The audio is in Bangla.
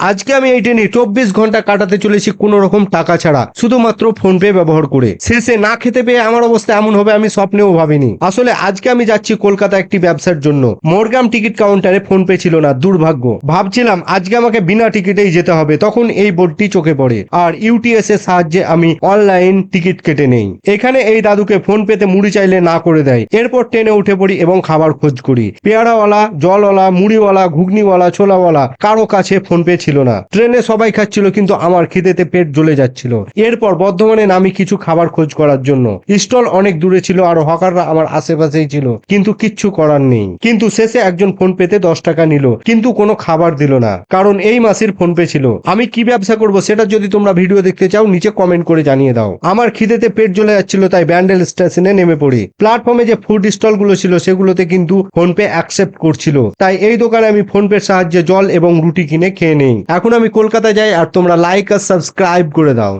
আজকে আমি এই ট্রেনে 24 ঘন্টা কাটাতে চলেছি কোনো রকম টাকা ছাড়া, শুধুমাত্র ফোন পে ব্যবহার করে। শেষে না খেতে পেয়ে আমার অবস্থা এমন হবে আমি স্বপ্নেও ভাবিনি। আসলে আজকে আমি যাচ্ছি কলকাতা একটি ব্যবসার জন্য। মোরগ্রাম টিকিট কাউন্টারে ফোন পে ছিল না, দুর্ভাগ্য। ভাবছিলাম আজকে আমাকে বিনা টিকিটেই যেতে হবে, তখন এই বোর্ডটি চোখে পড়ে আর ইউটিএস এর সাহায্যে আমি অনলাইন টিকিট কেটে নেই। এখানে এই দাদুকে ফোন পেতে মুড়ি চাইলে না করে দেয়। এরপর ট্রেনে উঠে পড়ি এবং খাবার খোঁজ করি। পেয়ারাওয়ালা, জলওয়ালা, মুড়িওয়ালা, ঘুগনিওয়ালা, ছোলাওয়ালা, কারো কাছে ফোন পে ছিল না। ট্রেনে সবাই খাচ্ছিল কিন্তু আমার খিদেতে পেট জ্বলে যাচ্ছিল। এরপর বর্ধমানে নামি কিছু খাবার খোঁজ করার জন্য। স্টল অনেক দূরে ছিল আর হকাররা আমার আশেপাশেই ছিল, কিন্তু কিচ্ছু করার নেই। কিন্তু শেষে একজন ফোন পেতে 10 টাকা নিল, কিন্তু কোনো খাবার দিল না, কারণ এই মাসের ফোন পে ছিল। আমি কি ব্যবসা করব সেটা যদি তোমরা ভিডিও দেখতে চাও নিচে কমেন্ট করে জানিয়ে দাও। আমার খিদেতে পেট জ্বলে যাচ্ছিল, তাই ব্যান্ডেল স্টেশনে নেমে পড়ি। প্ল্যাটফর্মে যে ফুড স্টল গুলো ছিল সেগুলোতে কিন্তু ফোন পে অ্যাকসেপ্ট করছিল, তাই এই দোকানে আমি ফোন পের সাহায্যে জল এবং রুটি কিনে খেয়ে নেই। এখন আমি কলকাতা যাই আর তোমরা লাইক আর সাবস্ক্রাইব করে দাও।